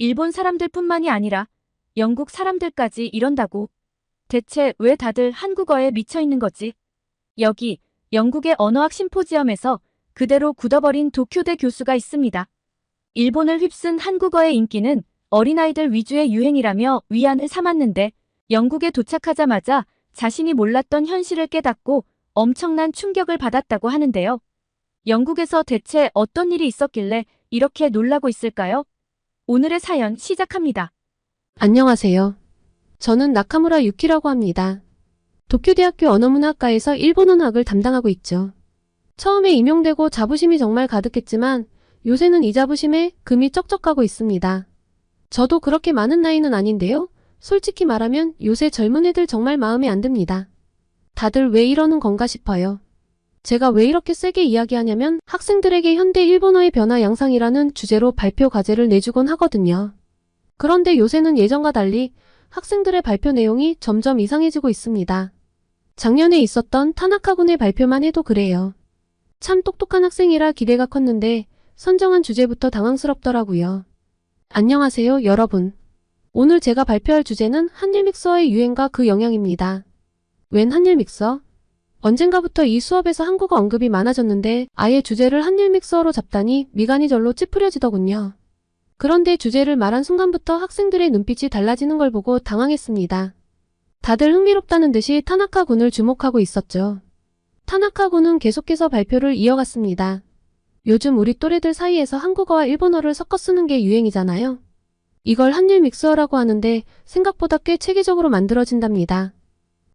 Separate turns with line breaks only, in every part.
일본 사람들뿐만이 아니라 영국 사람들까지 이런다고. 대체 왜 다들 한국어에 미쳐 있는 거지? 여기 영국의 언어학 심포지엄에서 그대로 굳어버린 도쿄대 교수가 있습니다. 일본을 휩쓴 한국어의 인기는 어린아이들 위주의 유행이라며 위안을 삼았는데 영국에 도착하자마자 자신이 몰랐던 현실을 깨닫고 엄청난 충격을 받았다고 하는데요. 영국에서 대체 어떤 일이 있었길래 이렇게 놀라고 있을까요? 오늘의 사연 시작합니다.
안녕하세요. 저는 나카무라 유키라고 합니다. 도쿄대학교 언어문학과에서 일본어학을 담당하고 있죠. 처음에 임용되고 자부심이 정말 가득했지만 요새는 이 자부심에 금이 쩍쩍 가고 있습니다. 저도 그렇게 많은 나이는 아닌데요. 솔직히 말하면 요새 젊은 애들 정말 마음에 안 듭니다. 다들 왜 이러는 건가 싶어요. 제가 왜 이렇게 세게 이야기하냐면 학생들에게 현대 일본어의 변화 양상이라는 주제로 발표 과제를 내주곤 하거든요. 그런데 요새는 예전과 달리 학생들의 발표 내용이 점점 이상해지고 있습니다. 작년에 있었던 타나카군의 발표만 해도 그래요. 참 똑똑한 학생이라 기대가 컸는데 선정한 주제부터 당황스럽더라고요. 안녕하세요, 여러분. 오늘 제가 발표할 주제는 한일 믹서의 유행과 그 영향입니다. 웬 한일 믹서? 언젠가부터 이 수업에서 한국어 언급이 많아졌는데 아예 주제를 한일 믹서로 잡다니 미간이 절로 찌푸려지더군요. 그런데 주제를 말한 순간부터 학생들의 눈빛이 달라지는 걸 보고 당황했습니다. 다들 흥미롭다는 듯이 타나카 군을 주목하고 있었죠. 타나카 군은 계속해서 발표를 이어갔습니다. 요즘 우리 또래들 사이에서 한국어와 일본어를 섞어 쓰는 게 유행이잖아요. 이걸 한일 믹서라고 하는데 생각보다 꽤 체계적으로 만들어진답니다.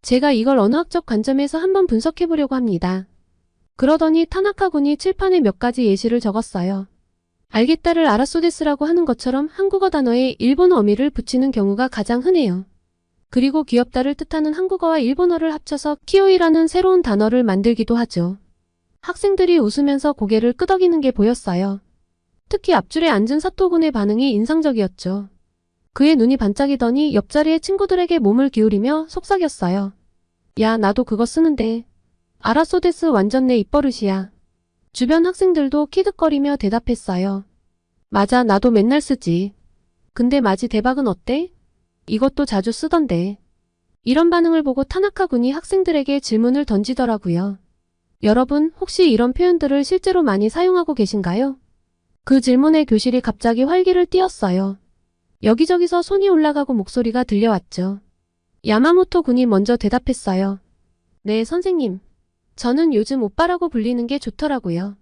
제가 이걸 언어학적 관점에서 한번 분석해보려고 합니다. 그러더니 타나카 군이 칠판에 몇 가지 예시를 적었어요. 알겠다를 아라소데스라고 하는 것처럼 한국어 단어에 일본어 어미를 붙이는 경우가 가장 흔해요. 그리고 귀엽다를 뜻하는 한국어와 일본어를 합쳐서 키오이라는 새로운 단어를 만들기도 하죠. 학생들이 웃으면서 고개를 끄덕이는 게 보였어요. 특히 앞줄에 앉은 사토군의 반응이 인상적이었죠. 그의 눈이 반짝이더니 옆자리의 친구들에게 몸을 기울이며 속삭였어요. 야, 나도 그거 쓰는데. 아라소데스 완전 내 입버릇이야. 주변 학생들도 키득거리며 대답했어요. 맞아, 나도 맨날 쓰지. 근데 마지 대박은 어때? 이것도 자주 쓰던데. 이런 반응을 보고 타나카 군이 학생들에게 질문을 던지더라고요. 여러분, 혹시 이런 표현들을 실제로 많이 사용하고 계신가요? 그 질문에 교실이 갑자기 활기를 띠었어요. 여기저기서 손이 올라가고 목소리가 들려왔죠. 야마모토 군이 먼저 대답했어요. 네, 선생님. 저는 요즘 오빠라고 불리는 게 좋더라고요.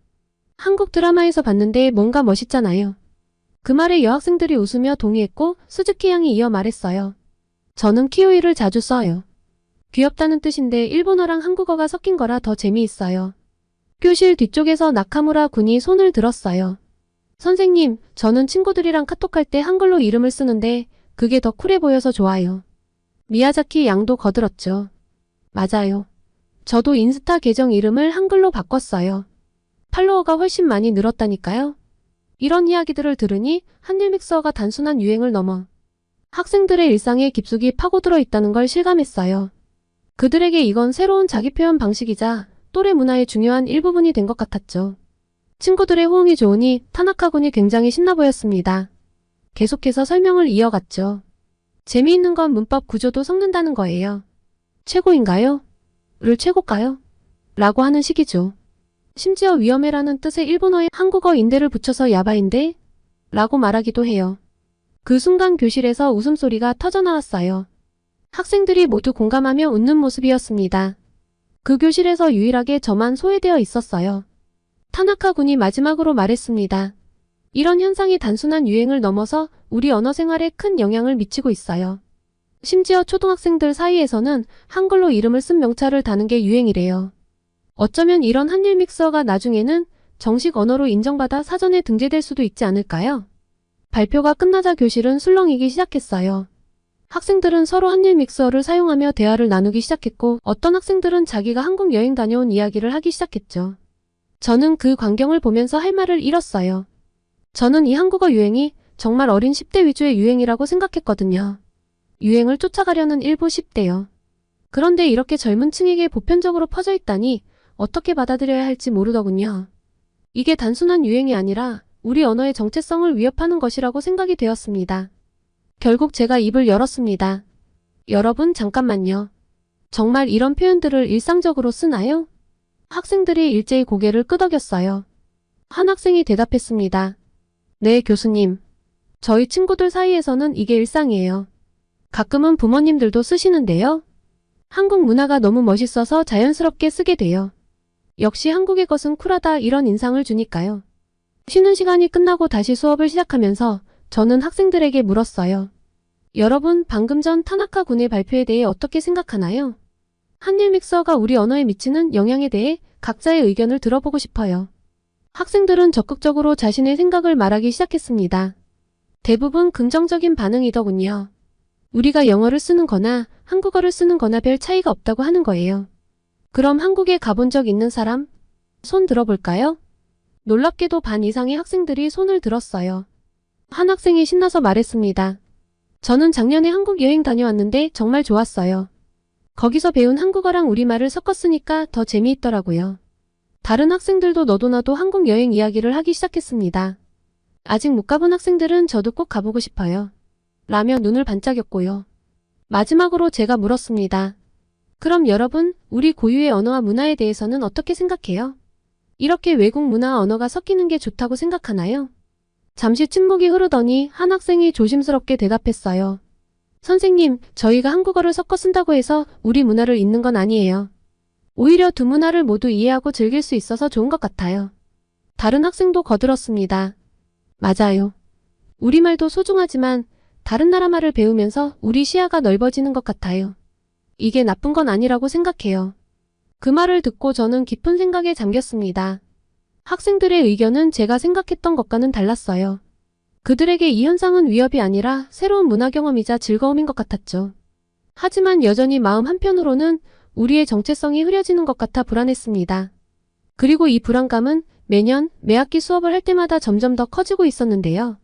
한국 드라마에서 봤는데 뭔가 멋있잖아요. 그 말에 여학생들이 웃으며 동의했고 스즈키 양이 이어 말했어요. 저는 키오이를 자주 써요. 귀엽다는 뜻인데 일본어랑 한국어가 섞인 거라 더 재미있어요. 교실 뒤쪽에서 나카무라 군이 손을 들었어요. 선생님, 저는 친구들이랑 카톡할 때 한글로 이름을 쓰는데 그게 더 쿨해 보여서 좋아요. 미야자키 양도 거들었죠. 맞아요. 저도 인스타 계정 이름을 한글로 바꿨어요. 팔로워가 훨씬 많이 늘었다니까요. 이런 이야기들을 들으니 한일 믹서가 단순한 유행을 넘어 학생들의 일상에 깊숙이 파고들어 있다는 걸 실감했어요. 그들에게 이건 새로운 자기 표현 방식이자 또래 문화의 중요한 일부분이 된 것 같았죠. 친구들의 호응이 좋으니 타나카 군이 굉장히 신나 보였습니다. 계속해서 설명을 이어갔죠. 재미있는 건 문법 구조도 섞는다는 거예요. 최고인가요? 를 최고가요? 라고 하는 식이죠. 심지어 위험해라는 뜻의 일본어에 한국어 인대를 붙여서 야바인데? 라고 말하기도 해요. 그 순간 교실에서 웃음소리가 터져나왔어요. 학생들이 모두 공감하며 웃는 모습이었습니다. 그 교실에서 유일하게 저만 소외되어 있었어요. 타나카 군이 마지막으로 말했습니다. 이런 현상이 단순한 유행을 넘어서 우리 언어 생활에 큰 영향을 미치고 있어요. 심지어 초등학생들 사이에서는 한글로 이름을 쓴 명찰을 다는 게 유행이래요. 어쩌면 이런 한일 믹서가 나중에는 정식 언어로 인정받아 사전에 등재될 수도 있지 않을까요? 발표가 끝나자 교실은 술렁이기 시작했어요. 학생들은 서로 한일 믹서를 사용하며 대화를 나누기 시작했고 어떤 학생들은 자기가 한국 여행 다녀온 이야기를 하기 시작했죠. 저는 그 광경을 보면서 할 말을 잃었어요. 저는 이 한국어 유행이 정말 어린 10대 위주의 유행이라고 생각했거든요. 유행을 쫓아가려는 일부 10대요. 그런데 이렇게 젊은 층에게 보편적으로 퍼져 있다니 어떻게 받아들여야 할지 모르더군요. 이게 단순한 유행이 아니라 우리 언어의 정체성을 위협하는 것이라고 생각이 되었습니다. 결국 제가 입을 열었습니다. 여러분, 잠깐만요. 정말 이런 표현들을 일상적으로 쓰나요? 학생들이 일제히 고개를 끄덕였어요. 한 학생이 대답했습니다. 네, 교수님. 저희 친구들 사이에서는 이게 일상이에요. 가끔은 부모님들도 쓰시는데요. 한국 문화가 너무 멋있어서 자연스럽게 쓰게 돼요. 역시 한국의 것은 쿨하다 이런 인상을 주니까요. 쉬는 시간이 끝나고 다시 수업을 시작하면서 저는 학생들에게 물었어요. 여러분, 방금 전 타나카 군의 발표에 대해 어떻게 생각하나요? 한일 믹서가 우리 언어에 미치는 영향에 대해 각자의 의견을 들어보고 싶어요. 학생들은 적극적으로 자신의 생각을 말하기 시작했습니다. 대부분 긍정적인 반응이더군요. 우리가 영어를 쓰는 거나 한국어를 쓰는 거나 별 차이가 없다고 하는 거예요. 그럼 한국에 가본 적 있는 사람? 손 들어볼까요? 놀랍게도 반 이상의 학생들이 손을 들었어요. 한 학생이 신나서 말했습니다. 저는 작년에 한국 여행 다녀왔는데 정말 좋았어요. 거기서 배운 한국어랑 우리말을 섞었으니까 더 재미있더라고요. 다른 학생들도 너도 나도 한국 여행 이야기를 하기 시작했습니다. 아직 못 가본 학생들은 저도 꼭 가보고 싶어요. 라며 눈을 반짝였고요. 마지막으로 제가 물었습니다. 그럼 여러분, 우리 고유의 언어와 문화에 대해서는 어떻게 생각해요? 이렇게 외국 문화와 언어가 섞이는 게 좋다고 생각하나요? 잠시 침묵이 흐르더니 한 학생이 조심스럽게 대답했어요. 선생님, 저희가 한국어를 섞어 쓴다고 해서 우리 문화를 잊는 건 아니에요. 오히려 두 문화를 모두 이해하고 즐길 수 있어서 좋은 것 같아요. 다른 학생도 거들었습니다. 맞아요. 우리말도 소중하지만 다른 나라 말을 배우면서 우리 시야가 넓어지는 것 같아요. 이게 나쁜 건 아니라고 생각해요. 그 말을 듣고 저는 깊은 생각에 잠겼습니다. 학생들의 의견은 제가 생각했던 것과는 달랐어요. 그들에게 이 현상은 위협이 아니라 새로운 문화 경험이자 즐거움인 것 같았죠. 하지만 여전히 마음 한편으로는 우리의 정체성이 흐려지는 것 같아 불안했습니다. 그리고 이 불안감은 매년 매학기 수업을 할 때마다 점점 더 커지고 있었는데요.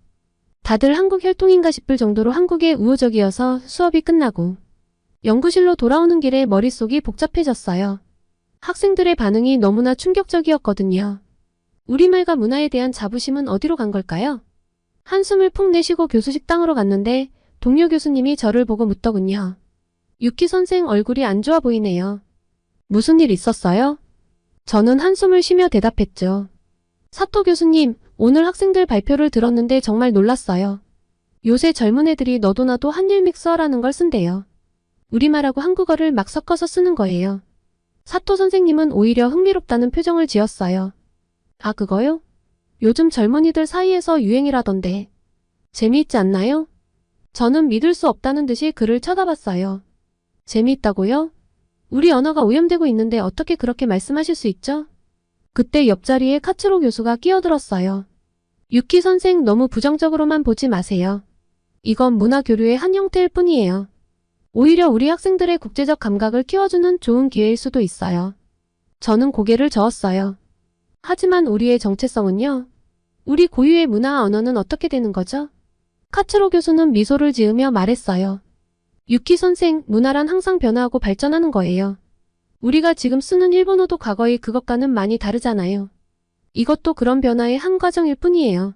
다들 한국 혈통인가 싶을 정도로 한국에 우호적이어서 수업이 끝나고 연구실로 돌아오는 길에 머릿속이 복잡해졌어요. 학생들의 반응이 너무나 충격적이었거든요. 우리말과 문화에 대한 자부심은 어디로 간 걸까요? 한숨을 푹 내쉬고 교수 식당으로 갔는데 동료 교수님이 저를 보고 묻더군요. 유키 선생 얼굴이 안 좋아 보이네요. 무슨 일 있었어요? 저는 한숨을 쉬며 대답했죠. 사토 교수님, 오늘 학생들 발표를 들었는데 정말 놀랐어요. 요새 젊은 애들이 너도 나도 한일 믹서라는 걸 쓴대요. 우리말하고 한국어를 막 섞어서 쓰는 거예요. 사토 선생님은 오히려 흥미롭다는 표정을 지었어요. 아, 그거요? 요즘 젊은이들 사이에서 유행이라던데. 재미있지 않나요? 저는 믿을 수 없다는 듯이 그를 쳐다봤어요. 재미있다고요? 우리 언어가 오염되고 있는데 어떻게 그렇게 말씀하실 수 있죠? 그때 옆자리에 카츠로 교수가 끼어들었어요. 유키 선생, 너무 부정적으로만 보지 마세요. 이건 문화 교류의 한 형태일 뿐이에요. 오히려 우리 학생들의 국제적 감각을 키워주는 좋은 기회일 수도 있어요. 저는 고개를 저었어요. 하지만 우리의 정체성은요? 우리 고유의 문화와 언어는 어떻게 되는 거죠? 카츠로 교수는 미소를 지으며 말했어요. 유키 선생, 문화란 항상 변화하고 발전하는 거예요. 우리가 지금 쓰는 일본어도 과거의 그것과는 많이 다르잖아요. 이것도 그런 변화의 한 과정일 뿐이에요.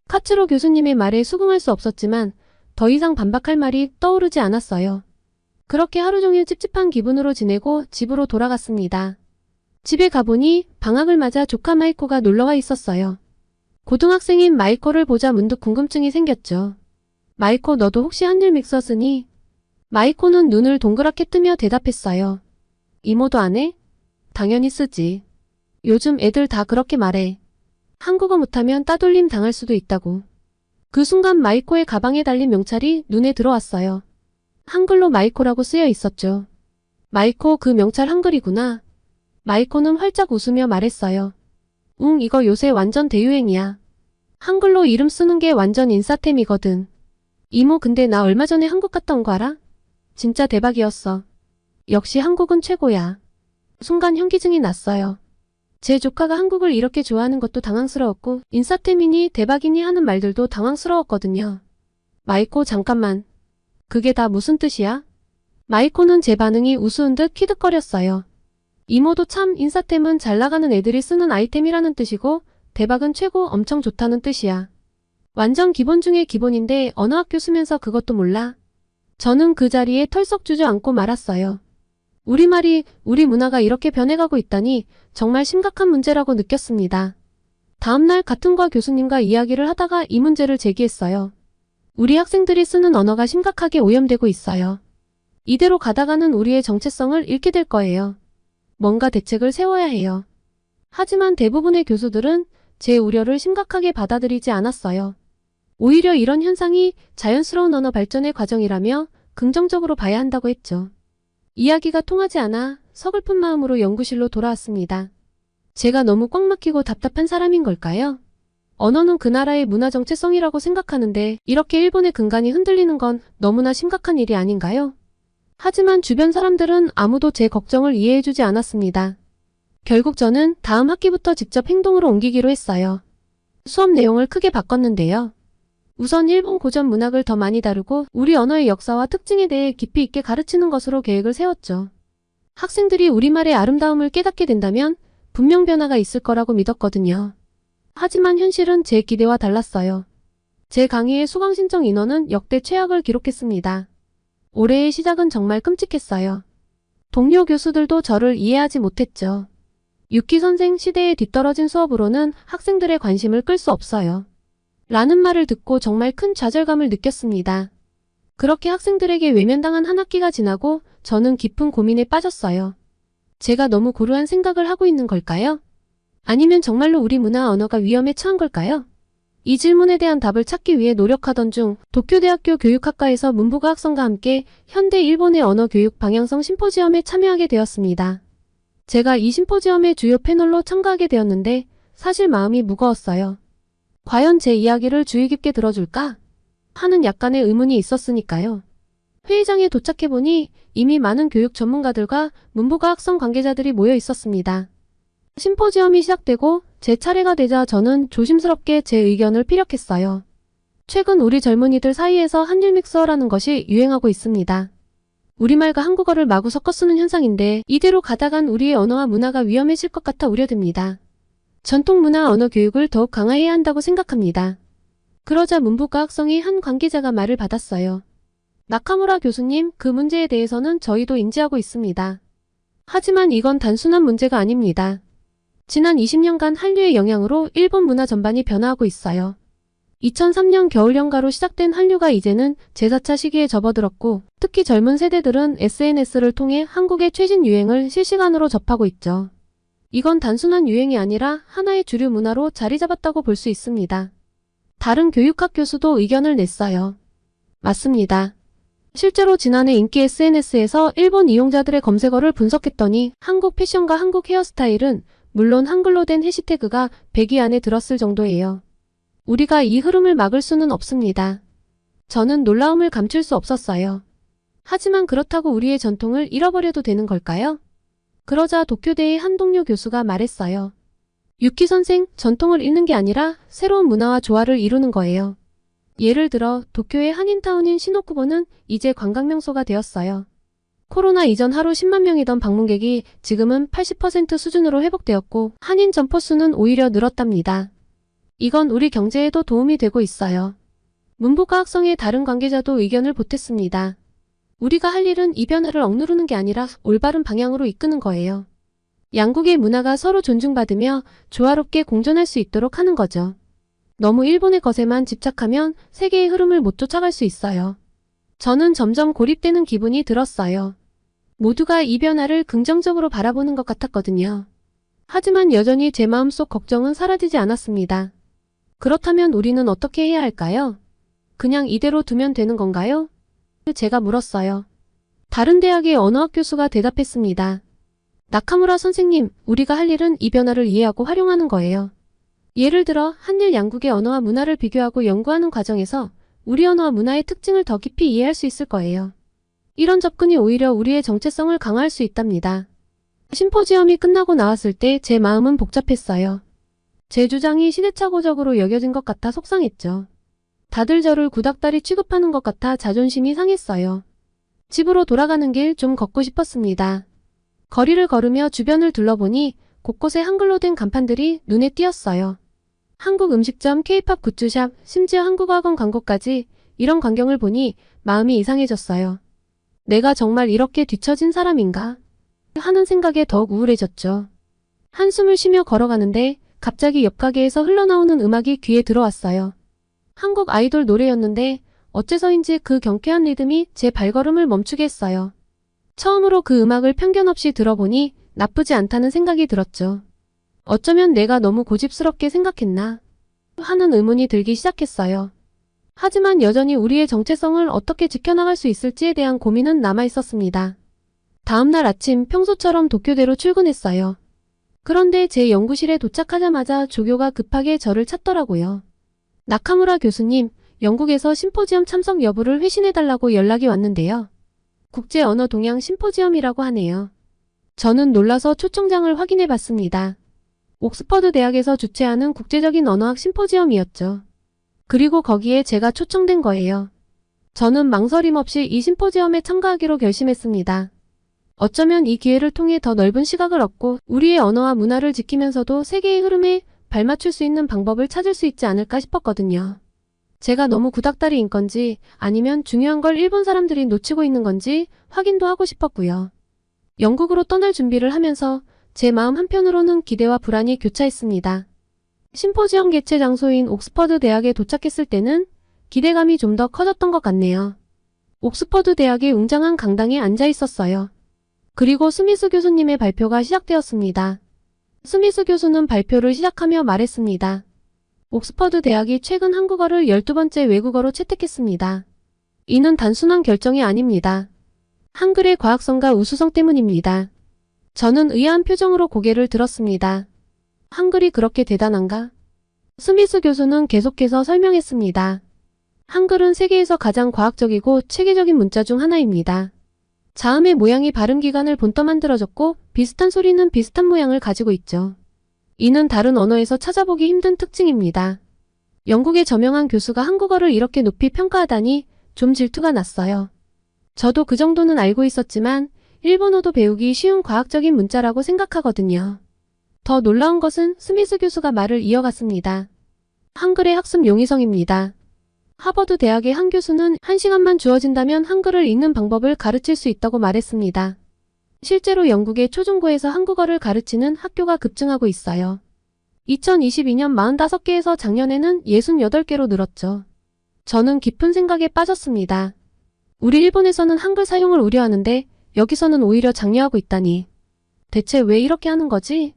카츠로 교수님의 말에 수긍할 수 없었지만 더 이상 반박할 말이 떠오르지 않았어요. 그렇게 하루 종일 찝찝한 기분으로 지내고 집으로 돌아갔습니다. 집에 가보니 방학을 맞아 조카 마이코가 놀러와 있었어요. 고등학생인 마이코를 보자 문득 궁금증이 생겼죠. 마이코, 너도 혹시 한일 믹서 쓰니? 마이코는 눈을 동그랗게 뜨며 대답했어요. 이모도 안 해? 당연히 쓰지. 요즘 애들 다 그렇게 말해. 한국어 못하면 따돌림 당할 수도 있다고. 그 순간 마이코의 가방에 달린 명찰이 눈에 들어왔어요. 한글로 마이코라고 쓰여 있었죠. 마이코, 그 명찰 한글이구나. 마이코는 활짝 웃으며 말했어요. 응, 이거 요새 완전 대유행이야. 한글로 이름 쓰는 게 완전 인싸템이거든. 이모, 근데 나 얼마 전에 한국 갔다 온 거 알아? 진짜 대박이었어. 역시 한국은 최고야. 순간 현기증이 났어요. 제 조카가 한국을 이렇게 좋아하는 것도 당황스러웠고 인싸템이니 대박이니 하는 말들도 당황스러웠거든요. 마이코, 잠깐만. 그게 다 무슨 뜻이야? 마이코는 제 반응이 우스운 듯 키득거렸어요. 이모도 참, 인싸템은 잘 나가는 애들이 쓰는 아이템이라는 뜻이고 대박은 최고, 엄청 좋다는 뜻이야. 완전 기본 중에 기본인데 어느 학교 쓰면서 그것도 몰라? 저는 그 자리에 털썩 주저앉고 말았어요. 우리말이, 우리 문화가 이렇게 변해가고 있다니 정말 심각한 문제라고 느꼈습니다. 다음날 같은 과 교수님과 이야기를 하다가 이 문제를 제기했어요. 우리 학생들이 쓰는 언어가 심각하게 오염되고 있어요. 이대로 가다가는 우리의 정체성을 잃게 될 거예요. 뭔가 대책을 세워야 해요. 하지만 대부분의 교수들은 제 우려를 심각하게 받아들이지 않았어요. 오히려 이런 현상이 자연스러운 언어 발전의 과정이라며 긍정적으로 봐야 한다고 했죠. 이야기가 통하지 않아 서글픈 마음으로 연구실로 돌아왔습니다. 제가 너무 꽉 막히고 답답한 사람인 걸까요? 언어는 그 나라의 문화 정체성이라고 생각하는데 이렇게 일본의 근간이 흔들리는 건 너무나 심각한 일이 아닌가요? 하지만 주변 사람들은 아무도 제 걱정을 이해해주지 않았습니다. 결국 저는 다음 학기부터 직접 행동으로 옮기기로 했어요. 수업 내용을 크게 바꿨는데요. 우선 일본 고전 문학을 더 많이 다루고 우리 언어의 역사와 특징에 대해 깊이 있게 가르치는 것으로 계획을 세웠죠. 학생들이 우리말의 아름다움을 깨닫게 된다면 분명 변화가 있을 거라고 믿었거든요. 하지만 현실은 제 기대와 달랐어요. 제 강의의 수강 신청 인원은 역대 최악을 기록했습니다. 올해의 시작은 정말 끔찍했어요. 동료 교수들도 저를 이해하지 못했죠. 유키 선생 시대에 뒤떨어진 수업으로는 학생들의 관심을 끌 수 없어요. 라는 말을 듣고 정말 큰 좌절감을 느꼈습니다. 그렇게 학생들에게 외면당한 한 학기가 지나고 저는 깊은 고민에 빠졌어요. 제가 너무 고루한 생각을 하고 있는 걸까요? 아니면 정말로 우리 문화 언어가 위험에 처한 걸까요? 이 질문에 대한 답을 찾기 위해 노력하던 중 도쿄대학교 교육학과에서 문부가 학성과 함께 현대 일본의 언어 교육 방향성 심포지엄에 참여하게 되었습니다. 제가 이 심포지엄의 주요 패널로 참가하게 되었는데 사실 마음이 무거웠어요. 과연 제 이야기를 주의 깊게 들어줄까? 하는 약간의 의문이 있었으니까요. 회의장에 도착해보니 이미 많은 교육 전문가들과 문부가 학성 관계자들이 모여 있었습니다. 심포지엄이 시작되고 제 차례가 되자 저는 조심스럽게 제 의견을 피력했어요. 최근 우리 젊은이들 사이에서 한일 믹서라는 것이 유행하고 있습니다. 우리말과 한국어를 마구 섞어 쓰는 현상인데 이대로 가다간 우리의 언어와 문화가 위험해질 것 같아 우려됩니다. 전통 문화 언어 교육을 더욱 강화해야 한다고 생각합니다. 그러자 문부가 학성의 한 관계자가 말을 받았어요. 나카무라 교수님, 그 문제에 대해서는 저희도 인지하고 있습니다. 하지만 이건 단순한 문제가 아닙니다. 지난 20년간 한류의 영향으로 일본 문화 전반이 변화하고 있어요. 2003년 겨울연가로 시작된 한류가 이제는 제4차 시기에 접어들었고 특히 젊은 세대들은 SNS를 통해 한국의 최신 유행을 실시간으로 접하고 있죠. 이건 단순한 유행이 아니라 하나의 주류 문화로 자리 잡았다고 볼 수 있습니다. 다른 교육학 교수도 의견을 냈어요. 맞습니다. 실제로 지난해 인기 SNS에서 일본 이용자들의 검색어를 분석했더니 한국 패션과 한국 헤어스타일은 물론 한글로 된 해시태그가 100위 안에 들었을 정도예요. 우리가 이 흐름을 막을 수는 없습니다. 저는 놀라움을 감출 수 없었어요. 하지만 그렇다고 우리의 전통을 잃어버려도 되는 걸까요? 그러자 도쿄대의 한 동료 교수가 말했어요. 유키 선생, 전통을 잃는 게 아니라 새로운 문화와 조화를 이루는 거예요. 예를 들어 도쿄의 한인타운인 시노쿠보는 이제 관광명소가 되었어요. 코로나 이전 하루 10만 명이던 방문객이 지금은 80% 수준으로 회복되었고 한인 점포 수는 오히려 늘었답니다. 이건 우리 경제에도 도움이 되고 있어요. 문부가 학성의 다른 관계자도 의견을 보탰습니다. 우리가 할 일은 이 변화를 억누르는 게 아니라 올바른 방향으로 이끄는 거예요. 양국의 문화가 서로 존중받으며 조화롭게 공존할 수 있도록 하는 거죠. 너무 일본의 것에만 집착하면 세계의 흐름을 못 쫓아갈 수 있어요. 저는 점점 고립되는 기분이 들었어요. 모두가 이 변화를 긍정적으로 바라보는 것 같았거든요. 하지만 여전히 제 마음속 걱정은 사라지지 않았습니다. 그렇다면 우리는 어떻게 해야 할까요? 그냥 이대로 두면 되는 건가요? 제가 물었어요. 다른 대학의 언어학 교수가 대답했습니다. 나카무라 선생님, 우리가 할 일은 이 변화를 이해하고 활용하는 거예요. 예를 들어 한일 양국의 언어와 문화를 비교하고 연구하는 과정에서 우리 언어와 문화의 특징을 더 깊이 이해할 수 있을 거예요. 이런 접근이 오히려 우리의 정체성을 강화할 수 있답니다. 심포지엄이 끝나고 나왔을 때 제 마음은 복잡했어요. 제 주장이 시대착오적으로 여겨진 것 같아 속상했죠. 다들 저를 구닥다리 취급하는 것 같아 자존심이 상했어요. 집으로 돌아가는 길 좀 걷고 싶었습니다. 거리를 걸으며 주변을 둘러보니 곳곳에 한글로 된 간판들이 눈에 띄었어요. 한국 음식점, K-팝 굿즈샵, 심지어 한국어학원 광고까지 이런 광경을 보니 마음이 이상해졌어요. 내가 정말 이렇게 뒤처진 사람인가? 하는 생각에 더욱 우울해졌죠. 한숨을 쉬며 걸어가는데 갑자기 옆 가게에서 흘러나오는 음악이 귀에 들어왔어요. 한국 아이돌 노래였는데 어째서인지 그 경쾌한 리듬이 제 발걸음을 멈추게 했어요. 처음으로 그 음악을 편견 없이 들어보니 나쁘지 않다는 생각이 들었죠. 어쩌면 내가 너무 고집스럽게 생각했나 하는 의문이 들기 시작했어요. 하지만 여전히 우리의 정체성을 어떻게 지켜나갈 수 있을지에 대한 고민은 남아있었습니다. 다음날 아침 평소처럼 도쿄대로 출근했어요. 그런데 제 연구실에 도착하자마자 조교가 급하게 저를 찾더라고요. 나카무라 교수님, 영국에서 심포지엄 참석 여부를 회신해달라고 연락이 왔는데요. 국제언어 동향 심포지엄이라고 하네요. 저는 놀라서 초청장을 확인해봤습니다. 옥스퍼드 대학에서 주최하는 국제적인 언어학 심포지엄이었죠. 그리고 거기에 제가 초청된 거예요. 저는 망설임 없이 이 심포지엄에 참가하기로 결심했습니다. 어쩌면 이 기회를 통해 더 넓은 시각을 얻고 우리의 언어와 문화를 지키면서도 세계의 흐름에 발맞출 수 있는 방법을 찾을 수 있지 않을까 싶었거든요. 제가 너무 구닥다리인 건지 아니면 중요한 걸 일본 사람들이 놓치고 있는 건지 확인도 하고 싶었고요. 영국으로 떠날 준비를 하면서 제 마음 한편으로는 기대와 불안이 교차했습니다. 심포지엄 개최 장소인 옥스퍼드 대학에 도착했을 때는 기대감이 좀 더 커졌던 것 같네요. 옥스퍼드 대학의 웅장한 강당에 앉아 있었어요. 그리고 스미스 교수님의 발표가 시작되었습니다. 스미스 교수는 발표를 시작하며 말했습니다. 옥스퍼드 대학이 최근 한국어를 12번째 외국어로 채택했습니다. 이는 단순한 결정이 아닙니다. 한글의 과학성과 우수성 때문입니다. 저는 의아한 표정으로 고개를 들었습니다. 한글이 그렇게 대단한가? 스미스 교수는 계속해서 설명했습니다. 한글은 세계에서 가장 과학적이고 체계적인 문자 중 하나입니다. 자음의 모양이 발음기관을 본떠 만들어졌고 비슷한 소리는 비슷한 모양을 가지고 있죠. 이는 다른 언어에서 찾아보기 힘든 특징입니다. 영국의 저명한 교수가 한국어를 이렇게 높이 평가하다니 좀 질투가 났어요. 저도 그 정도는 알고 있었지만 일본어도 배우기 쉬운 과학적인 문자라고 생각하거든요. 더 놀라운 것은 스미스 교수가 말을 이어갔습니다. 한글의 학습 용이성입니다. 하버드 대학의 한 교수는 1시간만 주어진다면 한글을 읽는 방법을 가르칠 수 있다고 말했습니다. 실제로 영국의 초중고에서 한국어를 가르치는 학교가 급증하고 있어요. 2022년 45개에서 작년에는 68개로 늘었죠. 저는 깊은 생각에 빠졌습니다. 우리 일본에서는 한글 사용을 우려하는데 여기서는 오히려 장려하고 있다니. 대체 왜 이렇게 하는 거지?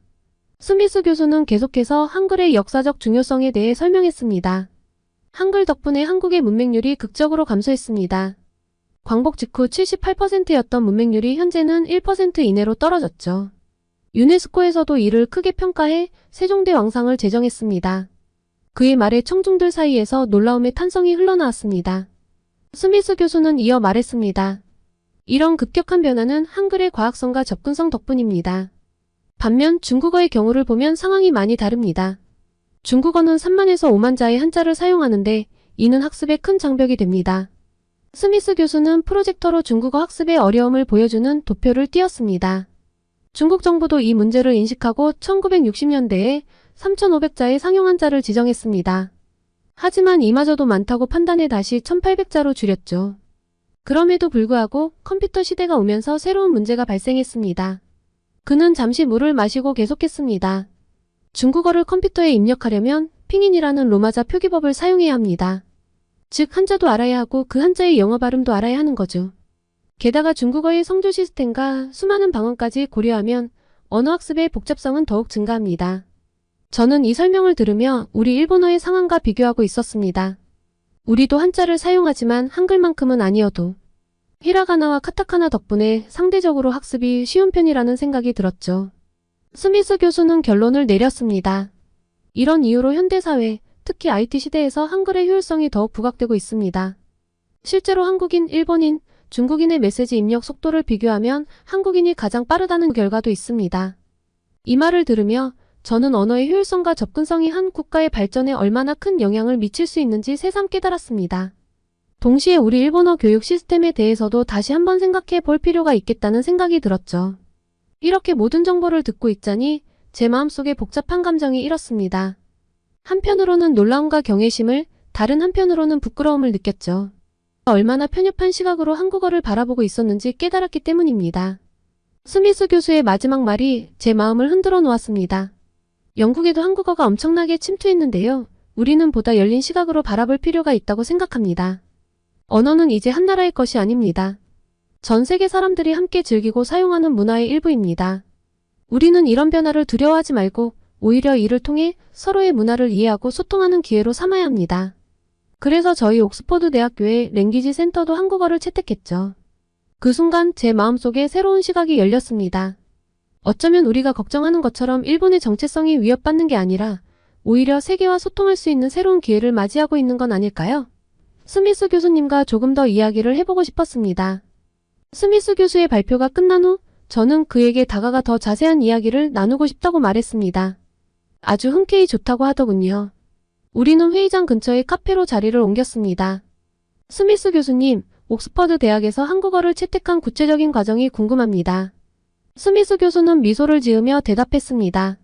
스미스 교수는 계속해서 한글의 역사적 중요성에 대해 설명했습니다. 한글 덕분에 한국의 문맹률이 극적으로 감소했습니다. 광복 직후 78%였던 문맹률이 현재는 1% 이내로 떨어졌죠. 유네스코에서도 이를 크게 평가해 세종대 왕상을 제정했습니다. 그의 말에 청중들 사이에서 놀라움의 탄성이 흘러나왔습니다. 스미스 교수는 이어 말했습니다. 이런 급격한 변화는 한글의 과학성과 접근성 덕분입니다. 반면 중국어의 경우를 보면 상황이 많이 다릅니다. 중국어는 3만에서 5만 자의 한자를 사용하는데 이는 학습에 큰 장벽이 됩니다. 스미스 교수는 프로젝터로 중국어 학습의 어려움을 보여주는 도표를 띄웠습니다. 중국 정부도 이 문제를 인식하고 1960년대에 3,500자의 상용 한자를 지정했습니다. 하지만 이마저도 많다고 판단해 다시 1,800자로 줄였죠. 그럼에도 불구하고 컴퓨터 시대가 오면서 새로운 문제가 발생했습니다. 그는 잠시 물을 마시고 계속했습니다. 중국어를 컴퓨터에 입력하려면 핑인이라는 로마자 표기법을 사용해야 합니다. 즉 한자도 알아야 하고 그 한자의 영어 발음도 알아야 하는 거죠. 게다가 중국어의 성조 시스템과 수많은 방언까지 고려하면 언어학습의 복잡성은 더욱 증가합니다. 저는 이 설명을 들으며 우리 일본어의 상황과 비교하고 있었습니다. 우리도 한자를 사용하지만 한글만큼은 아니어도 히라가나와 카타카나 덕분에 상대적으로 학습이 쉬운 편이라는 생각이 들었죠. 스미스 교수는 결론을 내렸습니다. 이런 이유로 현대사회, 특히 IT 시대에서 한글의 효율성이 더욱 부각되고 있습니다. 실제로 한국인, 일본인, 중국인의 메시지 입력 속도를 비교하면 한국인이 가장 빠르다는 결과도 있습니다. 이 말을 들으며 저는 언어의 효율성과 접근성이 한 국가의 발전에 얼마나 큰 영향을 미칠 수 있는지 새삼 깨달았습니다. 동시에 우리 일본어 교육 시스템에 대해서도 다시 한번 생각해 볼 필요가 있겠다는 생각이 들었죠. 이렇게 모든 정보를 듣고 있자니 제 마음속에 복잡한 감정이 일었습니다. 한편으로는 놀라움과 경외심을, 다른 한편으로는 부끄러움을 느꼈죠. 얼마나 편협한 시각으로 한국어를 바라보고 있었는지 깨달았기 때문입니다. 스미스 교수의 마지막 말이 제 마음을 흔들어 놓았습니다. 영국에도 한국어가 엄청나게 침투했는데요. 우리는 보다 열린 시각으로 바라볼 필요가 있다고 생각합니다. 언어는 이제 한 나라의 것이 아닙니다. 전 세계 사람들이 함께 즐기고 사용하는 문화의 일부입니다. 우리는 이런 변화를 두려워하지 말고 오히려 이를 통해 서로의 문화를 이해하고 소통하는 기회로 삼아야 합니다. 그래서 저희 옥스퍼드 대학교의 랭귀지 센터도 한국어를 채택했죠. 그 순간 제 마음속에 새로운 시각이 열렸습니다. 어쩌면 우리가 걱정하는 것처럼 일본의 정체성이 위협받는 게 아니라 오히려 세계와 소통할 수 있는 새로운 기회를 맞이하고 있는 건 아닐까요? 스미스 교수님과 조금 더 이야기를 해보고 싶었습니다. 스미스 교수의 발표가 끝난 후 저는 그에게 다가가 더 자세한 이야기를 나누고 싶다고 말했습니다. 아주 흔쾌히 좋다고 하더군요. 우리는 회의장 근처의 카페로 자리를 옮겼습니다. 스미스 교수님, 옥스퍼드 대학에서 한국어를 채택한 구체적인 과정이 궁금합니다. 스미스 교수는 미소를 지으며 대답했습니다.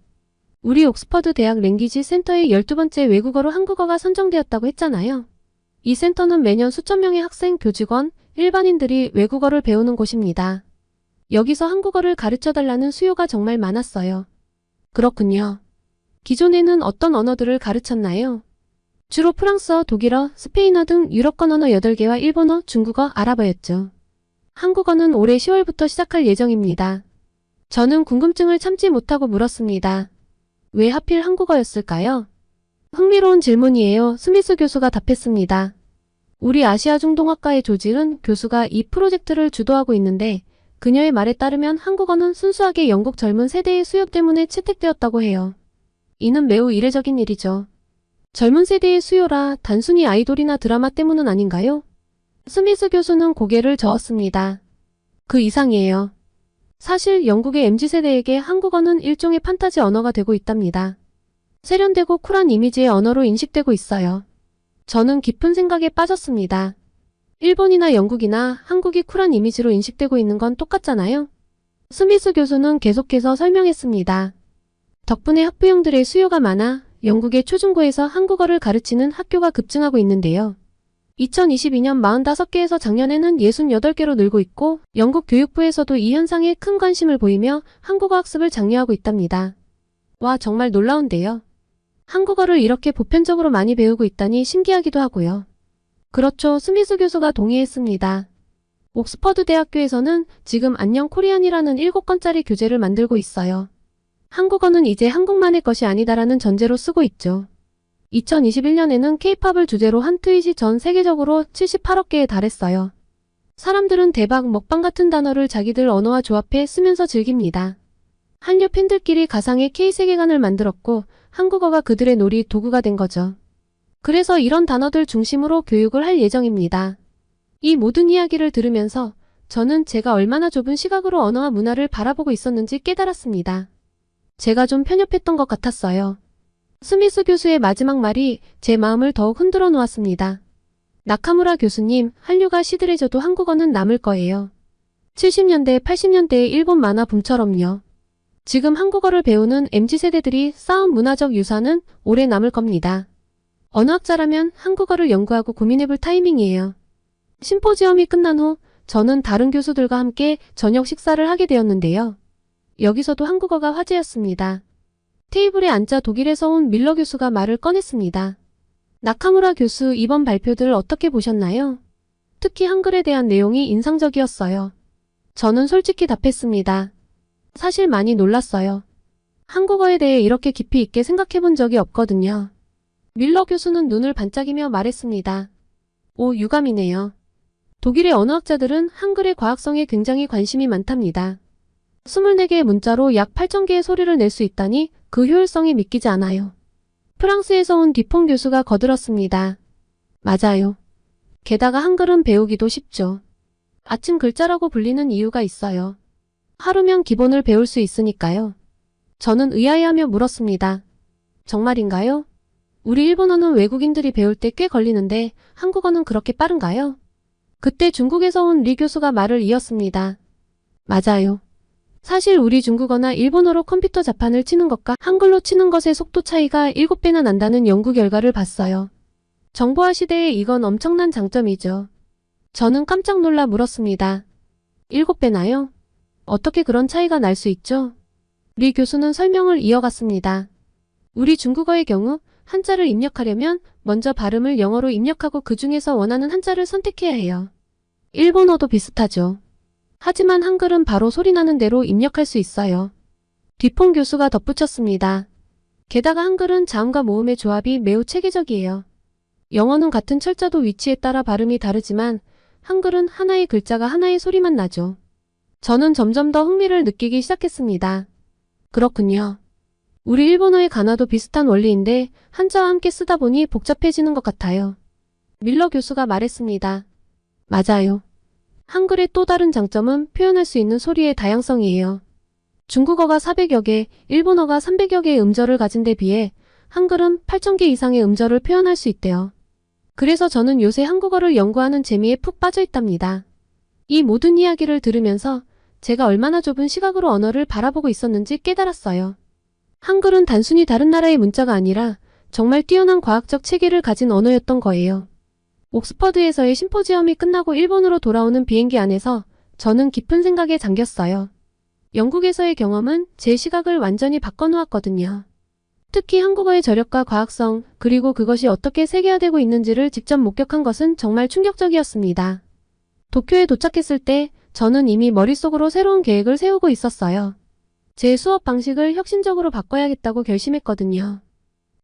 우리 옥스퍼드 대학 랭귀지 센터의 12번째 외국어로 한국어가 선정되었다고 했잖아요. 이 센터는 매년 수천 명의 학생, 교직원, 일반인들이 외국어를 배우는 곳입니다. 여기서 한국어를 가르쳐달라는 수요가 정말 많았어요. 그렇군요. 기존에는 어떤 언어들을 가르쳤나요? 주로 프랑스어, 독일어, 스페인어 등 유럽권 언어 8개와 일본어, 중국어, 아랍어였죠. 한국어는 올해 10월부터 시작할 예정입니다. 저는 궁금증을 참지 못하고 물었습니다. 왜 하필 한국어였을까요? 흥미로운 질문이에요. 스미스 교수가 답했습니다. 우리 아시아 중동학과의 조지은 교수가 이 프로젝트를 주도하고 있는데 그녀의 말에 따르면 한국어는 순수하게 영국 젊은 세대의 수요 때문에 채택되었다고 해요. 이는 매우 이례적인 일이죠. 젊은 세대의 수요라 단순히 아이돌이나 드라마 때문은 아닌가요? 스미스 교수는 고개를 저었습니다. 그 이상이에요. 사실 영국의 MZ세대에게 한국어는 일종의 판타지 언어가 되고 있답니다. 세련되고 쿨한 이미지의 언어로 인식되고 있어요. 저는 깊은 생각에 빠졌습니다. 일본이나 영국이나 한국이 쿨한 이미지로 인식되고 있는 건 똑같잖아요. 스미스 교수는 계속해서 설명했습니다. 덕분에 학부형들의 수요가 많아 영국의 초중고에서 한국어를 가르치는 학교가 급증하고 있는데요. 2022년 45개에서 작년에는 68개로 늘고 있고 영국 교육부에서도 이 현상에 큰 관심을 보이며 한국어 학습을 장려하고 있답니다. 와, 정말 놀라운데요. 한국어를 이렇게 보편적으로 많이 배우고 있다니 신기하기도 하고요. 그렇죠. 스미스 교수가 동의했습니다. 옥스퍼드 대학교에서는 지금 안녕 코리안이라는 7권짜리 교재를 만들고 있어요. 한국어는 이제 한국만의 것이 아니다라는 전제로 쓰고 있죠. 2021년에는 K-팝을 주제로 한 트윗이 전 세계적으로 78억 개에 달했어요. 사람들은 대박 먹방 같은 단어를 자기들 언어와 조합해 쓰면서 즐깁니다. 한류 팬들끼리 가상의 K-세계관을 만들었고 한국어가 그들의 놀이 도구가 된 거죠. 그래서 이런 단어들 중심으로 교육을 할 예정입니다. 이 모든 이야기를 들으면서 저는 제가 얼마나 좁은 시각으로 언어와 문화를 바라보고 있었는지 깨달았습니다. 제가 좀 편협했던 것 같았어요. 스미스 교수의 마지막 말이 제 마음을 더욱 흔들어 놓았습니다. 나카무라 교수님, 한류가 시들해져도 한국어는 남을 거예요. 70년대, 80년대의 일본 만화 붐처럼요. 지금 한국어를 배우는 MZ세대들이 쌓은 문화적 유산은 오래 남을 겁니다. 언어학자라면 한국어를 연구하고 고민해볼 타이밍이에요. 심포지엄이 끝난 후 저는 다른 교수들과 함께 저녁 식사를 하게 되었는데요. 여기서도 한국어가 화제였습니다. 테이블에 앉아 독일에서 온 밀러 교수가 말을 꺼냈습니다. 나카무라 교수, 이번 발표들 어떻게 보셨나요? 특히 한글에 대한 내용이 인상적이었어요. 저는 솔직히 답했습니다. 사실 많이 놀랐어요. 한국어에 대해 이렇게 깊이 있게 생각해 본 적이 없거든요. 밀러 교수는 눈을 반짝이며 말했습니다. 오, 유감이네요. 독일의 언어학자들은 한글의 과학성에 굉장히 관심이 많답니다. 24개의 문자로 약 8,000개의 소리를 낼 수 있다니 그 효율성이 믿기지 않아요. 프랑스에서 온 디퐁 교수가 거들었습니다. 맞아요. 게다가 한글은 배우기도 쉽죠. 아침 글자라고 불리는 이유가 있어요. 하루면 기본을 배울 수 있으니까요. 저는 의아해하며 물었습니다. 정말인가요? 우리 일본어는 외국인들이 배울 때 꽤 걸리는데 한국어는 그렇게 빠른가요? 그때 중국에서 온 리 교수가 말을 이었습니다. 맞아요. 사실 우리 중국어나 일본어로 컴퓨터 자판을 치는 것과 한글로 치는 것의 속도 차이가 7배나 난다는 연구 결과를 봤어요. 정보화 시대에 이건 엄청난 장점이죠. 저는 깜짝 놀라 물었습니다. 7배나요? 어떻게 그런 차이가 날 수 있죠? 리 교수는 설명을 이어갔습니다. 우리 중국어의 경우 한자를 입력하려면 먼저 발음을 영어로 입력하고 그 중에서 원하는 한자를 선택해야 해요. 일본어도 비슷하죠. 하지만 한글은 바로 소리나는 대로 입력할 수 있어요. 뒤폰 교수가 덧붙였습니다. 게다가 한글은 자음과 모음의 조합이 매우 체계적이에요. 영어는 같은 철자도 위치에 따라 발음이 다르지만 한글은 하나의 글자가 하나의 소리만 나죠. 저는 점점 더 흥미를 느끼기 시작했습니다. 그렇군요. 우리 일본어의 가나도 비슷한 원리인데 한자와 함께 쓰다 보니 복잡해지는 것 같아요. 밀러 교수가 말했습니다. 맞아요. 한글의 또 다른 장점은 표현할 수 있는 소리의 다양성이에요. 중국어가 400여 개, 일본어가 300여 개의 음절을 가진 데 비해 한글은 8,000개 이상의 음절을 표현할 수 있대요. 그래서 저는 요새 한국어를 연구하는 재미에 푹 빠져 있답니다. 이 모든 이야기를 들으면서 제가 얼마나 좁은 시각으로 언어를 바라보고 있었는지 깨달았어요. 한글은 단순히 다른 나라의 문자가 아니라 정말 뛰어난 과학적 체계를 가진 언어였던 거예요. 옥스퍼드에서의 심포지엄이 끝나고 일본으로 돌아오는 비행기 안에서 저는 깊은 생각에 잠겼어요. 영국에서의 경험은 제 시각을 완전히 바꿔놓았거든요. 특히 한국어의 저력과 과학성, 그리고 그것이 어떻게 세계화되고 있는지를 직접 목격한 것은 정말 충격적이었습니다. 도쿄에 도착했을 때 저는 이미 머릿속으로 새로운 계획을 세우고 있었어요. 제 수업 방식을 혁신적으로 바꿔야겠다고 결심했거든요.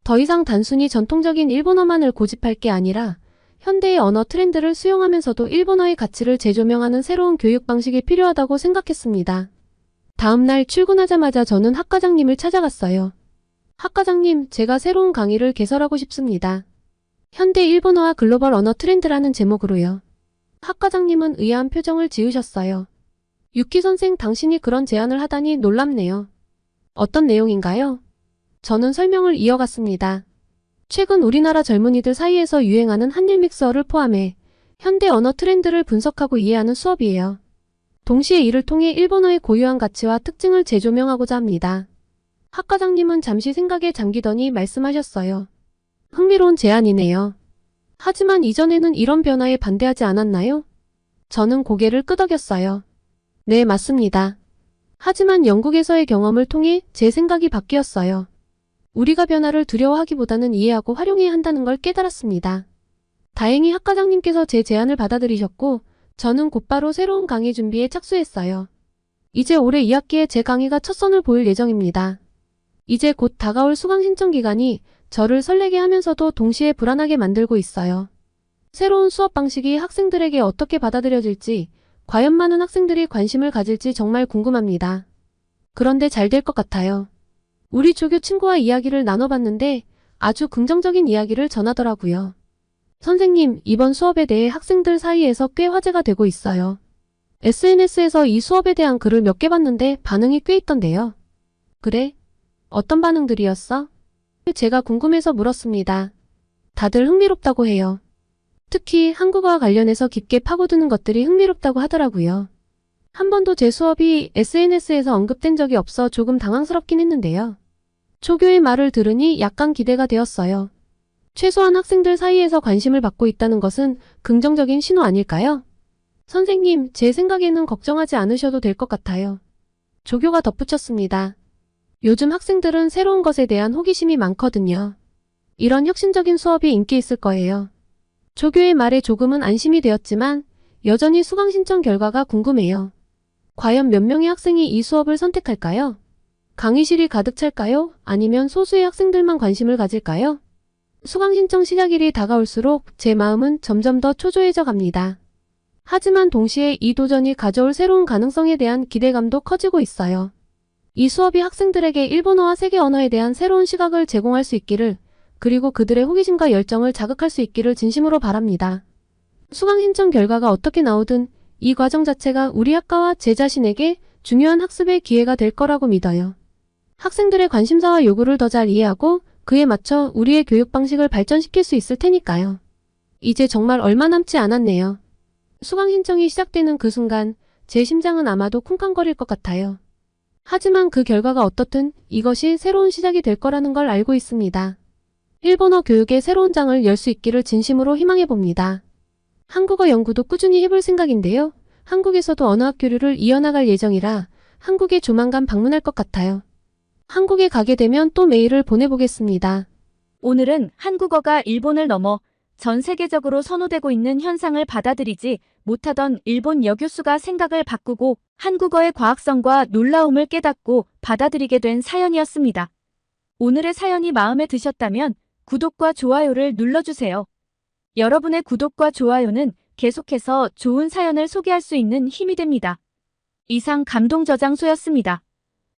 더 이상 단순히 전통적인 일본어만을 고집할 게 아니라 현대의 언어 트렌드를 수용하면서도 일본어의 가치를 재조명하는 새로운 교육 방식이 필요하다고 생각했습니다. 다음 날 출근하자마자 저는 학과장님을 찾아갔어요. 학과장님, 제가 새로운 강의를 개설하고 싶습니다. 현대 일본어와 글로벌 언어 트렌드라는 제목으로요. 학과장님은 의아한 표정을 지으셨어요. 유키 선생, 당신이 그런 제안을 하다니 놀랍네요. 어떤 내용인가요? 저는 설명을 이어갔습니다. 최근 우리나라 젊은이들 사이에서 유행하는 한일 믹스어를 포함해 현대 언어 트렌드를 분석하고 이해하는 수업이에요. 동시에 이를 통해 일본어의 고유한 가치와 특징을 재조명하고자 합니다. 학과장님은 잠시 생각에 잠기더니 말씀하셨어요. 흥미로운 제안이네요. 하지만 이전에는 이런 변화에 반대하지 않았나요? 저는 고개를 끄덕였어요. 네, 맞습니다. 하지만 영국에서의 경험을 통해 제 생각이 바뀌었어요. 우리가 변화를 두려워하기보다는 이해하고 활용해야 한다는 걸 깨달았습니다. 다행히 학과장님께서 제 제안을 받아들이셨고 저는 곧바로 새로운 강의 준비에 착수했어요. 이제 올해 2학기에 제 강의가 첫 선을 보일 예정입니다. 이제 곧 다가올 수강 신청 기간이 저를 설레게 하면서도 동시에 불안하게 만들고 있어요. 새로운 수업 방식이 학생들에게 어떻게 받아들여질지, 과연 많은 학생들이 관심을 가질지 정말 궁금합니다. 그런데 잘 될 것 같아요. 우리 조교 친구와 이야기를 나눠봤는데 아주 긍정적인 이야기를 전하더라고요. 선생님, 이번 수업에 대해 학생들 사이에서 꽤 화제가 되고 있어요. SNS에서 이 수업에 대한 글을 몇 개 봤는데 반응이 꽤 있던데요. 그래? 어떤 반응들이었어? 제가 궁금해서 물었습니다. 다들 흥미롭다고 해요. 특히 한국어와 관련해서 깊게 파고드는 것들이 흥미롭다고 하더라고요. 한 번도 제 수업이 SNS에서 언급된 적이 없어 조금 당황스럽긴 했는데요. 조교의 말을 들으니 약간 기대가 되었어요. 최소한 학생들 사이에서 관심을 받고 있다는 것은 긍정적인 신호 아닐까요? 선생님, 제 생각에는 걱정하지 않으셔도 될 것 같아요. 조교가 덧붙였습니다. 요즘 학생들은 새로운 것에 대한 호기심이 많거든요. 이런 혁신적인 수업이 인기 있을 거예요. 조교의 말에 조금은 안심이 되었지만 여전히 수강 신청 결과가 궁금해요. 과연 몇 명의 학생이 이 수업을 선택할까요? 강의실이 가득 찰까요? 아니면 소수의 학생들만 관심을 가질까요? 수강 신청 시작일이 다가올수록 제 마음은 점점 더 초조해져 갑니다. 하지만 동시에 이 도전이 가져올 새로운 가능성에 대한 기대감도 커지고 있어요. 이 수업이 학생들에게 일본어와 세계 언어에 대한 새로운 시각을 제공할 수 있기를, 그리고 그들의 호기심과 열정을 자극할 수 있기를 진심으로 바랍니다. 수강 신청 결과가 어떻게 나오든 이 과정 자체가 우리 학과와 제 자신에게 중요한 학습의 기회가 될 거라고 믿어요. 학생들의 관심사와 요구를 더 잘 이해하고 그에 맞춰 우리의 교육 방식을 발전시킬 수 있을 테니까요. 이제 정말 얼마 남지 않았네요. 수강 신청이 시작되는 그 순간 제 심장은 아마도 쿵쾅거릴 것 같아요. 하지만 그 결과가 어떻든 이것이 새로운 시작이 될 거라는 걸 알고 있습니다. 일본어 교육의 새로운 장을 열 수 있기를 진심으로 희망해 봅니다. 한국어 연구도 꾸준히 해볼 생각인데요. 한국에서도 언어학 교류를 이어나갈 예정이라 한국에 조만간 방문할 것 같아요. 한국에 가게 되면 또 메일을 보내보겠습니다.
오늘은 한국어가 일본을 넘어 전 세계적으로 선호되고 있는 현상을 받아들이지 못하던 일본 여교수가 생각을 바꾸고 한국어의 과학성과 놀라움을 깨닫고 받아들이게 된 사연이었습니다. 오늘의 사연이 마음에 드셨다면 구독과 좋아요를 눌러주세요. 여러분의 구독과 좋아요는 계속해서 좋은 사연을 소개할 수 있는 힘이 됩니다. 이상 감동저장소였습니다.